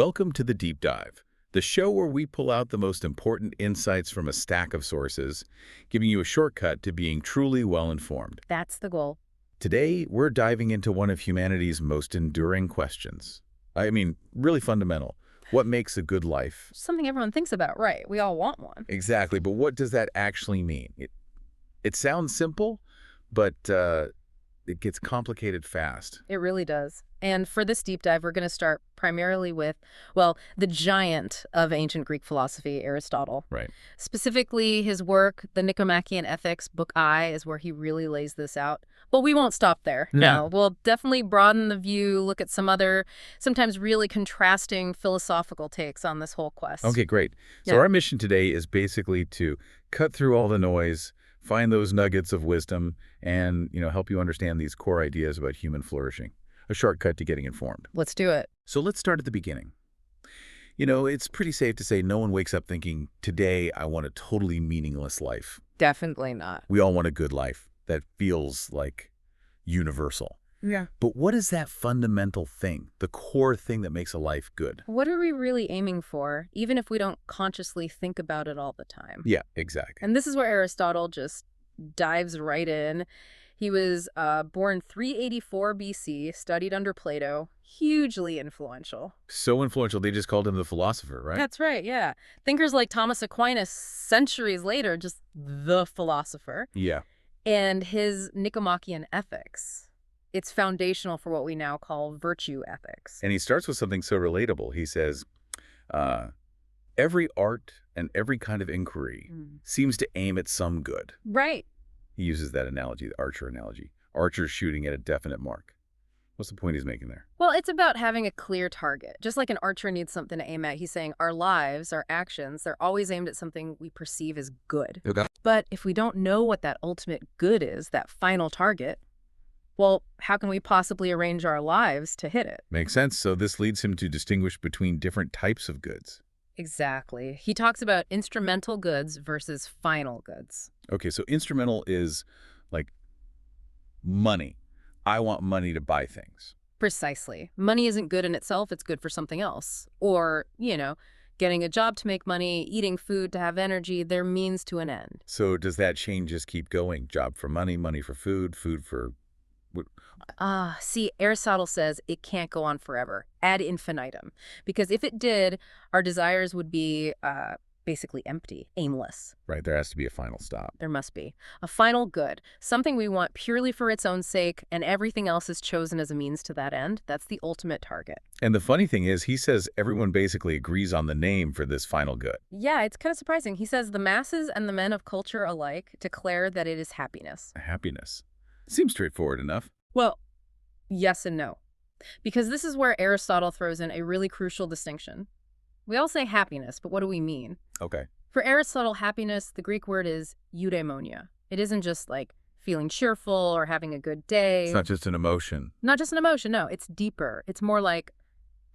Welcome to the Deep Dive, the show where we pull out the most important insights from a stack of sources, giving you a shortcut to being truly well-informed. That's the goal. Today, we're diving into one of humanity's most enduring questions. I mean, really fundamental. What makes a good life? Something everyone thinks about, right? We all want one. Exactly, but what does that actually mean? It sounds simple, but it gets complicated fast. It really does. And for this deep dive, we're going to start primarily with, well, the giant of ancient Greek philosophy, Aristotle. Right. Specifically, his work, The Nicomachean Ethics, Book I, is where he really lays this out. But we won't stop there. No. We'll definitely broaden the view, look at some other, sometimes really contrasting philosophical takes on this whole quest. Okay, great. So Yeah. our mission today is basically to cut through all the noise, find those nuggets of wisdom, and help you understand these core ideas about human flourishing. A shortcut to getting informed. Let's do it. So let's start at the beginning. It's pretty safe to say no one wakes up thinking, today I want a totally meaningless life. Definitely not. We all want a good life that feels like universal. Yeah. But what is that fundamental thing, the core thing that makes a life good? What are we really aiming for, even if we don't consciously think about it all the time? Yeah, exactly. And this is where Aristotle just dives right in. He was born 384 BC, studied under Plato, hugely influential. So influential, they just called him the philosopher, right? That's right, yeah. Thinkers like Thomas Aquinas, centuries later, just the philosopher. Yeah. And his Nicomachean Ethics, it's foundational for what we now call virtue ethics. And he starts with something so relatable. He says, every art and every kind of inquiry seems to aim at some good. Right. He uses that analogy, the archer analogy. Archers shooting at a definite mark. What's the point he's making there? Well, it's about having a clear target. Just like an archer needs something to aim at, he's saying our lives, our actions, they're always aimed at something we perceive as good. Okay. But if we don't know what that ultimate good is, that final target, well, how can we possibly arrange our lives to hit it? Makes sense. So this leads him to distinguish between different types of goods. Exactly. He talks about instrumental goods versus final goods. Okay, so instrumental is like money. I want money to buy things. Precisely. Money isn't good in itself, it's good for something else. Or, getting a job to make money, eating food to have energy, they're means to an end. So does that chain just keep going? Job for money, money for food, food for... See, Aristotle says it can't go on forever, ad infinitum. Because if it did, our desires would be basically empty, aimless. Right, there has to be a final stop. There must be. A final good, something we want purely for its own sake, and everything else is chosen as a means to that end. That's the ultimate target. And the funny thing is, he says everyone basically agrees on the name for this final good. Yeah, it's kind of surprising. He says the masses and the men of culture alike declare that it is happiness. Happiness. Seems straightforward enough. Well, yes and no. Because this is where Aristotle throws in a really crucial distinction. We all say happiness, but what do we mean? Okay. For Aristotle, happiness, the Greek word is eudaimonia. It isn't just like feeling cheerful or having a good day. It's not just an emotion. Not just an emotion, no. It's deeper. It's more like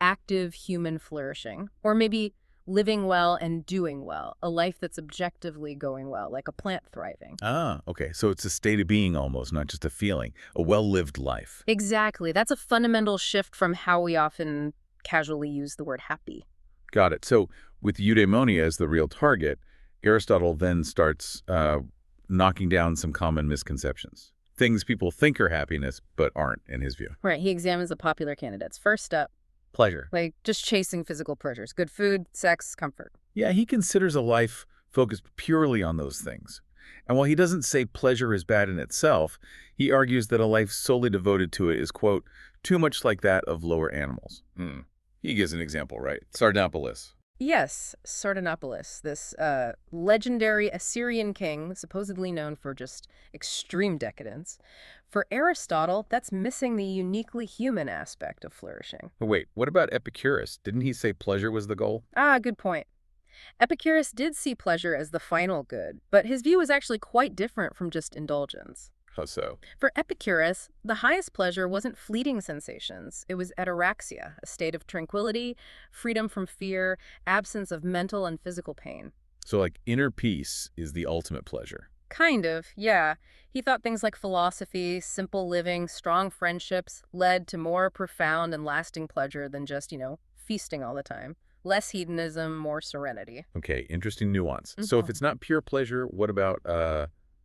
active human flourishing. Or maybe living well and doing well. A life that's objectively going well, like a plant thriving. Ah, okay. So it's a state of being almost, not just a feeling. A well-lived life. Exactly. That's a fundamental shift from how we often casually use the word happy. Got it. So with eudaimonia as the real target, Aristotle then starts knocking down some common misconceptions. Things people think are happiness, but aren't, in his view. Right. He examines the popular candidates. First up, Pleasure. like just chasing physical pleasures. Good food, sex, comfort. Yeah, he considers a life focused purely on those things. And while he doesn't say pleasure is bad in itself, he argues that a life solely devoted to it is, quote, too much like that of lower animals. He gives an example, right? Sardanapalus. Yes, Sardanapalus, this legendary Assyrian king, supposedly known for just extreme decadence. For Aristotle, that's missing the uniquely human aspect of flourishing. But wait, what about Epicurus? Didn't he say pleasure was the goal? Good point. Epicurus did see pleasure as the final good, but his view was actually quite different from just indulgence. How so? For Epicurus, the highest pleasure wasn't fleeting sensations. It was ataraxia, a state of tranquility, freedom from fear, absence of mental and physical pain. So like inner peace is the ultimate pleasure. Kind of, yeah. He thought things like philosophy, simple living, strong friendships led to more profound and lasting pleasure than just, feasting all the time. Less hedonism, more serenity. Okay, interesting nuance. So if it's not pure pleasure, what about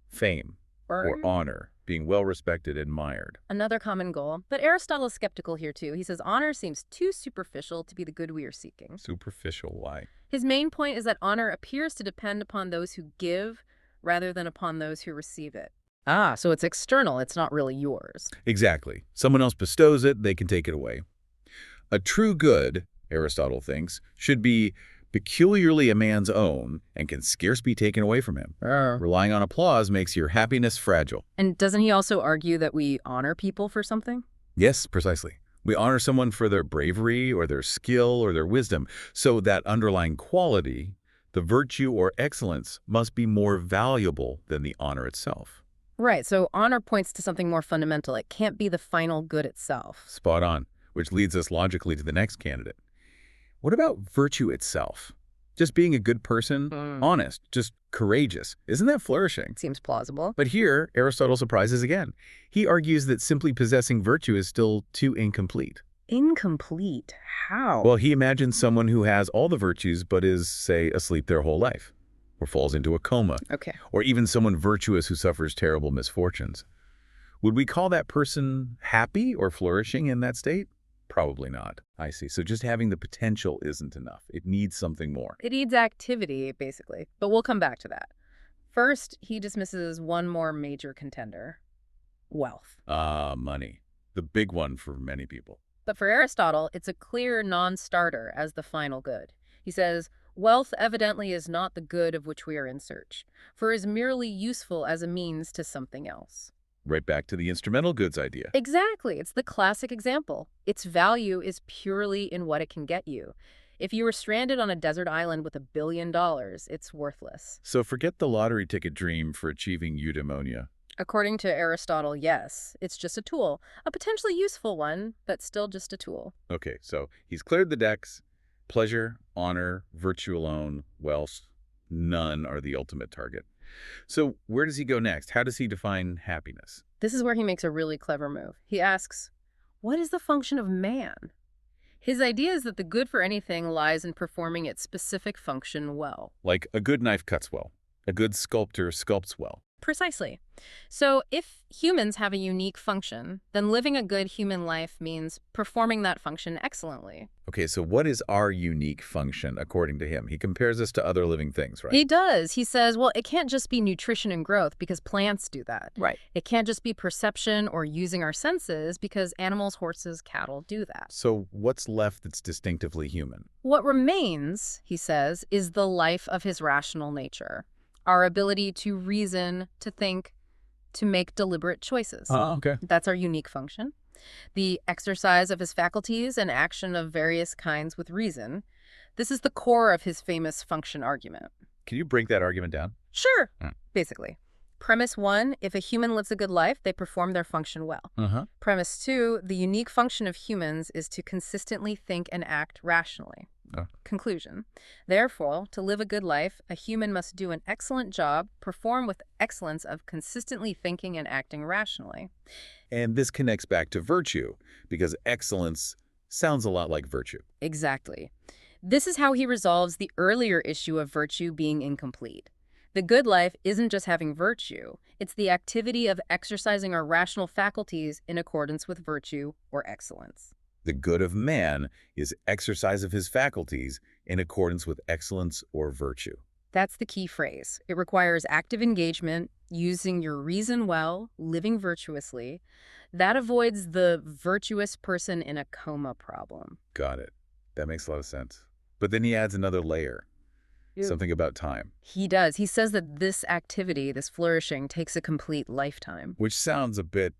fame or Or honor, being well-respected, admired? another common goal. But Aristotle is skeptical here too. He says honor seems too superficial to be the good we are seeking. Superficial, why? His main point is that honor appears to depend upon those who give rather than upon those who receive it. Ah, so it's external. It's not really yours. Exactly. Someone else bestows it, they can take it away. A true good, Aristotle thinks, should be peculiarly a man's own and can scarce be taken away from him. Relying on applause makes your happiness fragile. And doesn't he also argue that we honor people for something? Yes, precisely. We honor someone for their bravery or their skill or their wisdom, so that underlying quality, the virtue or excellence, must be more valuable than the honor itself. Right, so honor points to something more fundamental. It can't be the final good itself. Spot on, which leads us logically to the next candidate. What about virtue itself? Just being a good person, honest, just courageous. Isn't that flourishing? Seems plausible. But here, Aristotle surprises again. He argues that simply possessing virtue is still too incomplete. Incomplete? How? Well, he imagines someone who has all the virtues but is, say, asleep their whole life, or falls into a coma, Okay. or even someone virtuous who suffers terrible misfortunes. Would we call that person happy or flourishing in that state? Probably not. I see. So just having the potential isn't enough. It needs something more. It needs activity, basically. But we'll come back to that. First, he dismisses one more major contender. Wealth. Money. The big one for many people. But for Aristotle, it's a clear non-starter as the final good. He says, wealth evidently is not the good of which we are in search, for is merely useful as a means to something else. Right back to the instrumental goods idea. Exactly. It's the classic example. Its value is purely in what it can get you. If you were stranded on a desert island with $1 billion, it's worthless. So forget the lottery ticket dream for achieving eudaimonia. According to Aristotle, yes. It's just a tool. A potentially useful one, but still just a tool. Okay, so he's cleared the decks. Pleasure, honor, virtue alone, wealth, none are the ultimate target. So where does he go next? How does he define happiness? This is where he makes a really clever move. He asks, what is the function of man? His idea is that the good for anything lies in performing its specific function well. Like a good knife cuts well. A good sculptor sculpts well. Precisely. So if humans have a unique function, then living a good human life means performing that function excellently. Okay, so what is our unique function according to him? He compares us to other living things, right? He does. He says, well, it can't just be nutrition and growth because plants do that. Right. It can't just be perception or using our senses because animals, horses, cattle do that. So what's left that's distinctively human? What remains, he says, is the life of his rational nature. Our ability to reason, to think, to make deliberate choices. Okay. That's our unique function. The exercise of his faculties and action of various kinds with reason. This is the core of his famous function argument. Can you break that argument down? Sure, Mm. basically. Premise 1, if a human lives a good life, they perform their function well. Premise 2, the unique function of humans is to consistently think and act rationally. Oh. Conclusion. Therefore, to live a good life, a human must do an excellent job, perform with excellence of consistently thinking and acting rationally. And this connects back to virtue, because excellence sounds a lot like virtue. Exactly. This is how he resolves the earlier issue of virtue being incomplete. The good life isn't just having virtue, it's the activity of exercising our rational faculties in accordance with virtue or excellence. The good of man is exercise of his faculties in accordance with excellence or virtue. That's the key phrase. It requires active engagement, using your reason well, living virtuously. That avoids the virtuous person in a coma problem. Got it. That makes a lot of sense. But then he adds another layer, something about time, He does. He says that this activity, this flourishing, takes a complete lifetime. which sounds a bit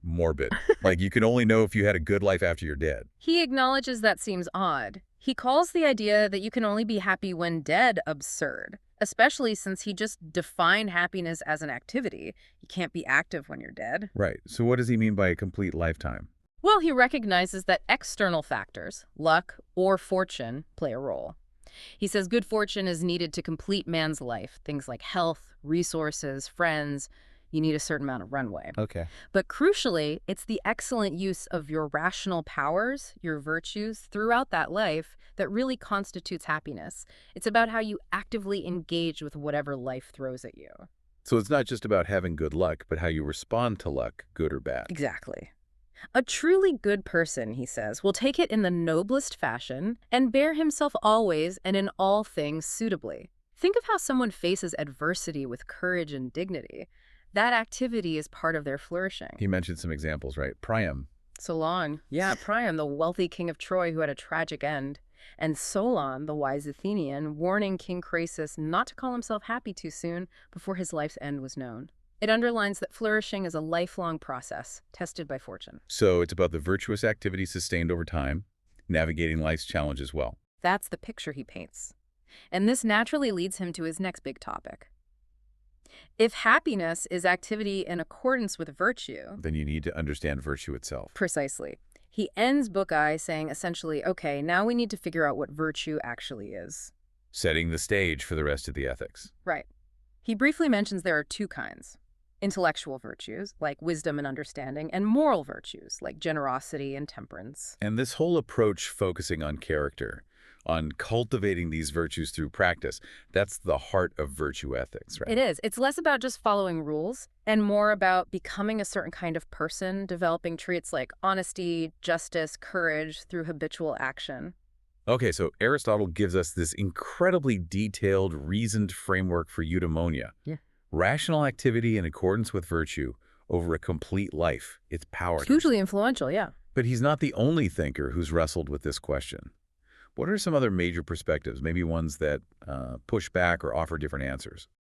morbid. Like you can only know if you had a good life after you're dead. He acknowledges that seems odd. He calls the idea that you can only be happy when dead absurd, especially since he just defined happiness as an activity. You can't be active when you're dead. Right. So what does he mean by a complete lifetime? Well, he recognizes that external factors, luck or fortune, play a role. He says good fortune is needed to complete man's life, things like health, resources, friends. You need a certain amount of runway. Okay. But crucially, it's the excellent use of your rational powers, your virtues, throughout that life that really constitutes happiness. It's about how you actively engage with whatever life throws at you. So it's not just about having good luck, but how you respond to luck, good or bad. Exactly. A truly good person, he says, will take it in the noblest fashion and bear himself always and in all things suitably. Think of how someone faces adversity with courage and dignity. That activity is part of their flourishing. He mentioned some examples, right? Priam. Solon, yeah, Priam, the wealthy king of Troy who had a tragic end, and Solon, the wise Athenian, warning King Croesus not to call himself happy too soon before his life's end was known. It underlines that flourishing is a lifelong process, tested by fortune. So it's about the virtuous activity sustained over time, navigating life's challenges well. That's the picture he paints. And this naturally leads him to his next big topic. If happiness is activity in accordance with virtue, Then you need to understand virtue itself. precisely, he ends Book I saying essentially, okay, now we need to figure out what virtue actually is. Setting the stage for the rest of the ethics. Right. He briefly mentions there are two kinds. Intellectual virtues, like wisdom and understanding, and moral virtues, like generosity and temperance. And this whole approach focusing on character, on cultivating these virtues through practice, that's the heart of virtue ethics, right? It is. It's less about just following rules and more about becoming a certain kind of person, developing traits like honesty, justice, courage through habitual action. Okay, so Aristotle gives us this incredibly detailed, reasoned framework for eudaimonia. Yeah. Rational activity in accordance with virtue over a complete life. It's power. Hugely influential, yeah. But he's not the only thinker who's wrestled with this question. What are some other major perspectives, maybe ones that push back or offer different answers?